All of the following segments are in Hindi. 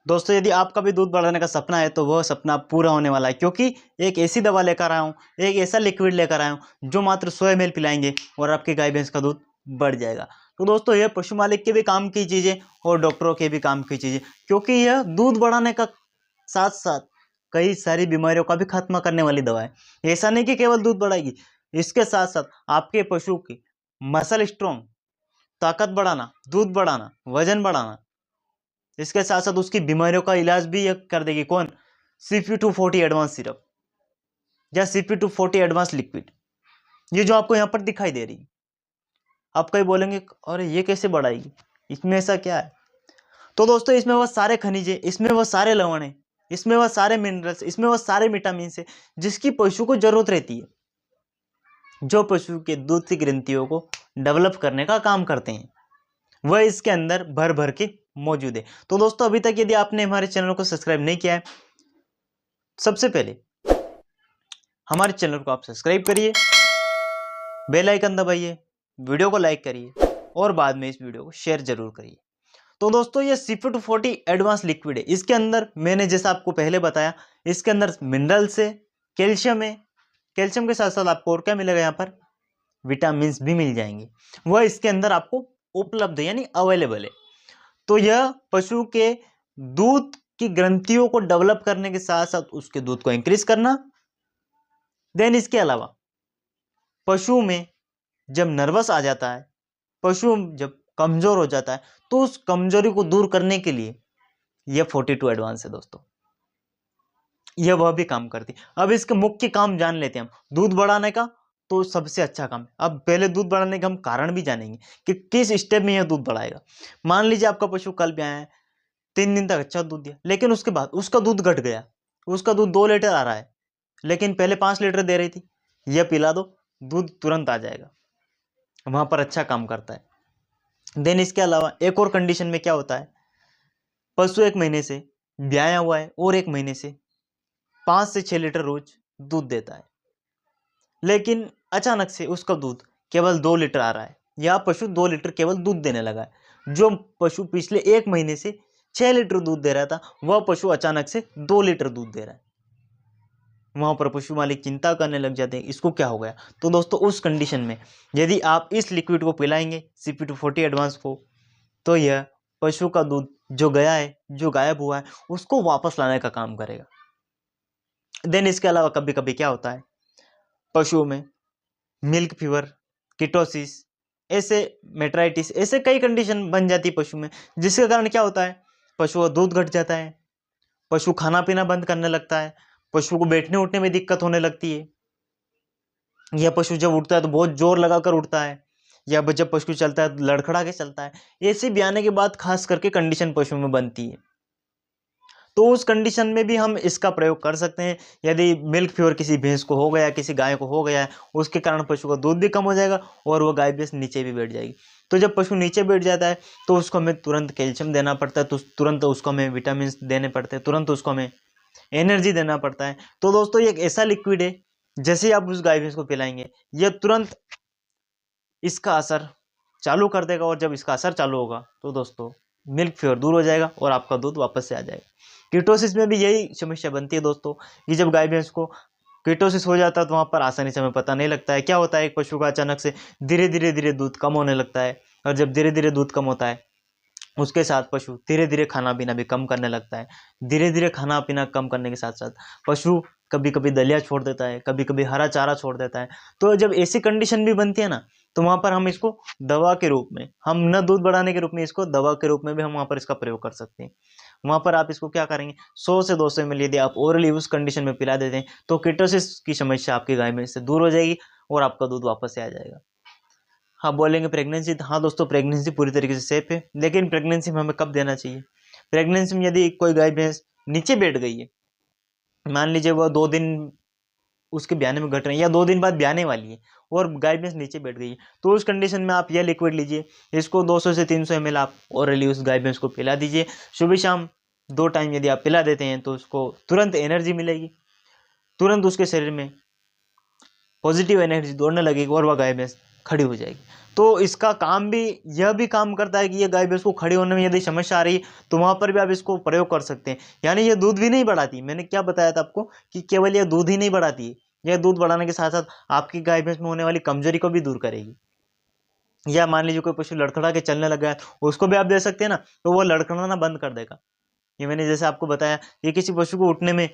दोस्तों यदि आपका भी दूध बढ़ाने का सपना है तो वह सपना पूरा होने वाला है, क्योंकि एक ऐसी दवा लेकर आया हूँ, एक ऐसा लिक्विड लेकर आया हूँ जो मात्र 100 ml पिलाएंगे और आपकी गाय भैंस का दूध बढ़ जाएगा। तो दोस्तों यह पशु मालिक के भी काम की चीज़ें और डॉक्टरों के भी काम की चीज़ें, क्योंकि यह दूध बढ़ाने का साथ साथ कई सारी बीमारियों का भी खात्मा करने वाली दवा है। ऐसा नहीं कि केवल दूध बढ़ाएगी, इसके साथ साथ आपके पशु की मसल स्ट्रॉन्ग, ताकत बढ़ाना, दूध बढ़ाना, वजन बढ़ाना, इसके साथ साथ उसकी बीमारियों का इलाज भी ये कर देगी। कौन? CP240 एडवांस सिरप या CP240 एडवांस लिक्विड, ये जो आपको यहाँ पर दिखाई दे रही है। आप कहीं बोलेंगे अरे ये कैसे बढ़ाएगी, इसमें ऐसा क्या है? तो दोस्तों इसमें वह सारे खनिज, इसमें वह सारे लवण है, इसमें वह सारे मिनरल्स, इसमें वह सारे विटामिन है जिसकी पशु को जरूरत रहती है, जो पशु के दूध की ग्रंथियों को डेवलप करने का काम करते हैं, वह इसके अंदर भर भर के मौजूद है। तो दोस्तों अभी तक यदि आपने हमारे चैनल को सब्सक्राइब नहीं किया है, सबसे पहले हमारे चैनल को आप सब्सक्राइब करिए, बेल आइकन दबाइए, वीडियो को लाइक करिए और बाद में इस वीडियो को शेयर जरूर करिए। तो दोस्तों ये CP240 एडवांस लिक्विड है, इसके अंदर मैंने जैसा आपको पहले बताया, इसके अंदर मिनरल्स है, कैल्शियम है, कैल्शियम के साथ साथ आपको और क्या मिलेगा, यहाँ पर विटामिन भी मिल जाएंगे, वह इसके अंदर आपको उपलब्ध है यानी अवेलेबल है। तो यह पशु के दूध की ग्रंथियों को डेवलप करने के साथ साथ उसके दूध को इंक्रीज करना, देन इसके अलावा पशु में जब नर्वस आ जाता है, पशु जब कमजोर हो जाता है, तो उस कमजोरी को दूर करने के लिए यह 42 एडवांस है दोस्तों, यह वह भी काम करती है। अब इसके मुख्य काम जान लेते हैं हम दूध बढ़ाने का, तो सबसे अच्छा काम है। अब पहले दूध बढ़ाने का हम कारण भी जानेंगे कि किस स्टेप में यह दूध बढ़ाएगा। मान लीजिए आपका पशु कल भी आया है, 3 दिन तक अच्छा दूध दिया, लेकिन उसके बाद उसका दूध घट गया, उसका दूध 2 लीटर आ रहा है, लेकिन पहले 5 लीटर दे रही थी, यह पिला दो, दूध तुरंत आ जाएगा, वहां पर अच्छा काम करता है। देन इसके अलावा एक और कंडीशन में क्या होता है, पशु 1 महीने से ब्याया हुआ है और 1 महीने से 5 से 6 लीटर रोज दूध देता है, लेकिन अचानक से उसका दूध केवल 2 लीटर आ रहा है, या पशु 2 लीटर केवल दूध देने लगा है। जो पशु पिछले 1 महीने से 6 लीटर दूध दे रहा था, वह पशु अचानक से 2 लीटर दूध दे रहा है। वहां पर पशु मालिक चिंता करने लग जाते हैं, इसको क्या हो गया। तो दोस्तों उस कंडीशन में यदि आप इस लिक्विड को पिलाएंगे CP240 एडवांस को, तो यह पशु का दूध जो गया है, जो गायब हुआ है, उसको वापस लाने का काम करेगा। देन इसके अलावा कभी कभी क्या होता है, पशुओं में मिल्क फीवर, कीटोसिस, ऐसे मेट्राइटिस, ऐसे कई कंडीशन बन जाती है पशु में, जिसके कारण क्या होता है, पशु का दूध घट जाता है, पशु खाना पीना बंद करने लगता है, पशु को बैठने उठने में दिक्कत होने लगती है, या पशु जब उठता है तो बहुत जोर लगाकर उठता है, या जब पशु चलता है तो लड़खड़ा के चलता है। ऐसे भी आने के बाद खास करके कंडीशन पशु में बनती है, तो उस कंडीशन में भी हम इसका प्रयोग कर सकते हैं। यदि मिल्क फीवर किसी भैंस को हो गया, किसी गाय को हो गया है, उसके कारण पशु का दूध भी कम हो जाएगा और वो गाय भैंस नीचे भी बैठ जाएगी। तो जब पशु नीचे बैठ जाता है तो उसको हमें तुरंत कैल्शियम देना पड़ता है, तो तुरंत उसको हमें विटामिन देने पड़ते हैं, तुरंत उसको हमें एनर्जी देना पड़ता है। तो दोस्तों ये एक ऐसा लिक्विड है, जैसे ही आप उस गाय भैंस को पिलाएंगे, यह तुरंत इसका असर चालू कर देगा, और जब इसका असर चालू होगा तो दोस्तों मिल्क फीवर दूर हो जाएगा और आपका दूध वापस से आ जाएगा। कीटोसिस में भी यही समस्या बनती है दोस्तों, कि जब गाय भैंस को कीटोसिस हो जाता है तो वहाँ पर आसानी से हमें पता नहीं लगता है। क्या होता है, एक पशु का अचानक से धीरे धीरे दूध कम होने लगता है, और जब धीरे धीरे दूध कम होता है, उसके साथ पशु धीरे धीरे खाना पीना भी कम करने लगता है। धीरे धीरे खाना पीना कम करने के साथ साथ पशु कभी कभी दलिया छोड़ देता है, कभी कभी हरा चारा छोड़ देता है। तो जब ऐसी कंडीशन भी बनती है ना, तो वहां पर हम इसको दवा के रूप में, हम न दूध बढ़ाने के रूप में, इसको दवा के रूप में भी हम वहां पर इसका प्रयोग कर सकते हैं। वहां पर आप इसको क्या करेंगे, 100 से 200 ml यदि आप ओरली उस कंडीशन में पिला देते हैं, तो कीटोसिस की समस्या आपकी गाय में से दूर हो जाएगी और आपका दूध वापस से आ जाएगा। हाँ बोलेंगे प्रेगनेंसी, हाँ दोस्तों प्रेगनेंसी पूरी तरीके से सेफ है, लेकिन प्रेगनेंसी में हमें कब देना चाहिए। प्रेगनेंसी में यदि कोई गाय भैंस नीचे बैठ गई है, मान लीजिए वह 2 दिन उसके ब्याने में घट रहे हैं, या 2 दिन बाद ब्याने वाली है और गाय भैंस नीचे बैठ गई है, तो उस कंडीशन में आप यह लिक्विड लीजिए, इसको 200 से 300 ml आप ओरली उस गाय भैंस को पिला दीजिए। सुबह शाम 2 टाइम यदि आप पिला देते हैं, तो उसको तुरंत एनर्जी मिलेगी, तुरंत उसके शरीर में पॉजिटिव एनर्जी दौड़ने लगेगी और वह गाय भैंस खड़ी हो जाएगी। तो इसका काम भी यह भी काम करता है कि ये गाय भैंस को खड़ी होने में यदि समस्या आ रही है तो वहाँ पर भी आप इसको प्रयोग कर सकते हैं। यानी ये दूध भी नहीं बढ़ाती, मैंने क्या बताया था आपको कि केवल यह दूध ही नहीं बढ़ाती है, यह दूध बढ़ाने के साथ साथ आपकी गाय भैंस में होने वाली कमजोरी को भी दूर करेगी। या मान लीजिए कोई पशु लड़खड़ा के चलने लगा है, उसको भी आप दे सकते हैं ना, तो वो लड़खड़ाना बंद कर देगा। ये मैंने जैसे आपको बताया, ये किसी पशु को उठने में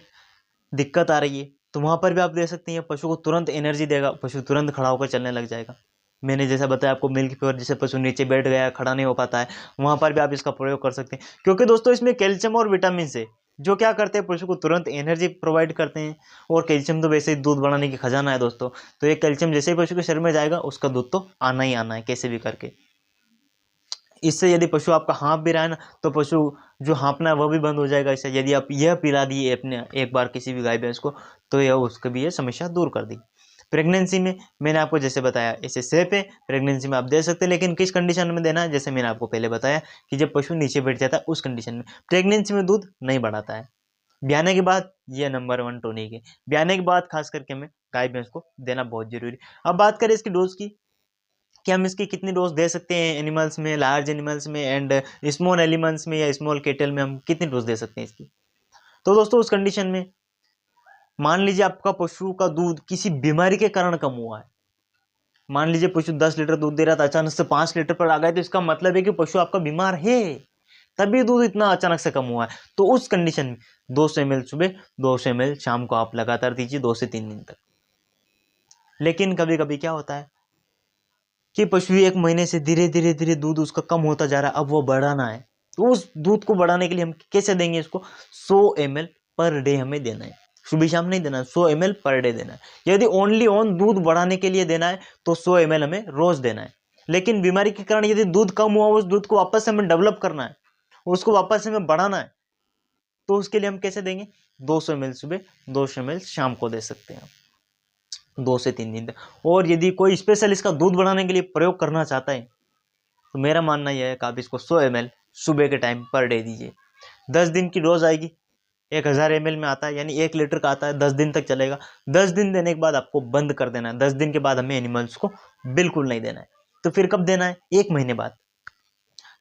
दिक्कत आ रही है तो वहां पर भी आप दे सकते हैं, पशु को तुरंत एनर्जी देगा, पशु तुरंत खड़ा होकर चलने लग जाएगा। मैंने जैसा बताया आपको मिल्क प्योर, जैसे पशु नीचे बैठ गया खड़ा नहीं हो पाता है, वहां पर भी आप इसका प्रयोग कर सकते हैं, क्योंकि दोस्तों इसमें कैल्शियम और विटामिन से जो क्या करते हैं पशु को तुरंत एनर्जी प्रोवाइड करते हैं। और कैल्शियम तो वैसे ही दूध बढ़ाने की खजाना है दोस्तों, तो ये कैल्शियम जैसे ही पशु के शरीर में जाएगा उसका दूध तो आना ही आना है कैसे भी करके। इससे यदि पशु आपका हाँफ भी रहा है ना, तो पशु जो हाँफना है वह भी बंद हो जाएगा। इससे यदि आप यह पिला दिए अपने एक बार किसी भी गाय भैंस को, तो यह उसको भी यह समस्या दूर कर दी। प्रेगनेंसी में मैंने आपको जैसे बताया इसे सेफ है, प्रेगनेंसी में आप दे सकते हैं, लेकिन किस कंडीशन में देना है, जैसे मैंने आपको पहले बताया कि जब पशु नीचे बैठ जाता है उस कंडीशन में। प्रेगनेंसी में दूध नहीं बढ़ाता है। ब्याने के बाद ये नंबर 1 टॉनिक है, ब्याने के बाद खास करके हमें गाय भैंस को देना बहुत जरूरी है। अब बात करें इसकी डोज की कि हम इसकी कितनी डोज दे सकते हैं एनिमल्स में, लार्ज एनिमल्स में एंड स्मॉल एलिमेंट्स में या स्मॉल केटल में हम कितनी डोज दे सकते हैं इसकी। तो दोस्तों उस कंडीशन में मान लीजिए आपका पशु का दूध किसी बीमारी के कारण कम हुआ है, मान लीजिए पशु 10 लीटर दूध दे रहा था अचानक से 5 लीटर पर आ गया, तो इसका मतलब है कि पशु आपका बीमार है, तभी दूध इतना अचानक से कम हुआ है। तो उस कंडीशन में 200 ml सुबह 200 ml शाम को आप लगातार दीजिए 2 से 3 दिन तक। लेकिन कभी कभी क्या होता है कि पशु 1 महीने से धीरे धीरे धीरे दूध उसका कम होता जा रहा है, अब वो बढ़ाना है, तो उस दूध को बढ़ाने के लिए हम कैसे देंगे इसको, 100 ml पर डे हमें देना है, सुबह शाम नहीं देना है, 100 ml पर डे देना है। यदि ओनली ऑन दूध बढ़ाने के लिए देना है तो 100 ml हमें रोज देना है। लेकिन बीमारी के कारण यदि दूध कम हुआ, उस दूध को वापस से हमें डेवलप करना है, उसको वापस से हमें बढ़ाना है, तो उसके लिए हम कैसे देंगे, 200 ml सुबह 200 ml शाम को दे सकते हैं 2 से 3 दिन तक। और यदि कोई स्पेशल इसका दूध बढ़ाने के लिए प्रयोग करना चाहता है तो मेरा मानना यह है कि आप इसको 100 ml सुबह के टाइम पर डे दीजिए। 10 दिन की डोज आएगी, 1000 ml में आता है, यानी 1 लीटर का आता है, 10 दिन तक चलेगा। 10 दिन देने के बाद आपको बंद कर देना है, 10 दिन के बाद हमें एनिमल्स को बिल्कुल नहीं देना है। तो फिर कब देना है, 1 महीने बाद।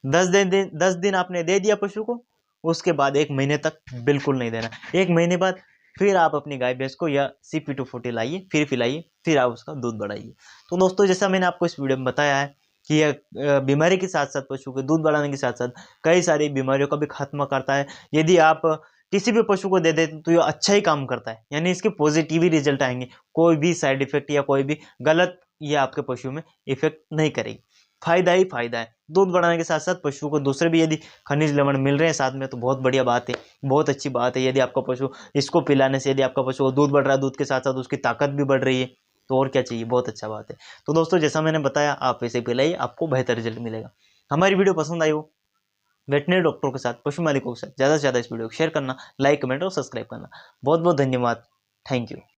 10 दिन आपने दे दिया पशु को, उसके बाद 1 महीने तक बिल्कुल नहीं देना। 1 महीने बाद फिर आप अपनी गाय भैंस को या CP240 लाइए, फिर पिलाइए, फिर आप उसका दूध बढ़ाइए। तो दोस्तों जैसा मैंने आपको इस वीडियो में बताया है कि यह बीमारी के साथ साथ पशु के दूध बढ़ाने के साथ साथ कई सारी बीमारियों का भी खात्मा करता है। यदि आप किसी भी पशु को दे देते तो यह अच्छा ही काम करता है, यानी इसके पॉजिटिव ही रिजल्ट आएंगे, कोई भी साइड इफेक्ट या कोई भी गलत ये आपके पशु में इफेक्ट नहीं करेगी। फायदा ही फायदा है। दूध बढ़ाने के साथ साथ पशु को दूसरे भी यदि खनिज लवण मिल रहे हैं साथ में तो बहुत बढ़िया बात है, बहुत अच्छी बात है। यदि आपका पशु इसको पिलाने से यदि आपका पशु को दूध बढ़ रहा है, दूध के साथ साथ उसकी ताकत भी बढ़ रही है, तो और क्या चाहिए, बहुत अच्छा बात है। तो दोस्तों जैसा मैंने बताया आप वैसे पिलाइए, आपको बेहतर रिजल्ट मिलेगा। हमारी वीडियो पसंद आई हो, वेटनरी डॉक्टरों के साथ, पशु मालिकों के साथ ज़्यादा से ज़्यादा इस वीडियो को शेयर करना, लाइक कमेंट और सब्सक्राइब करना। बहुत बहुत धन्यवाद, थैंक यू।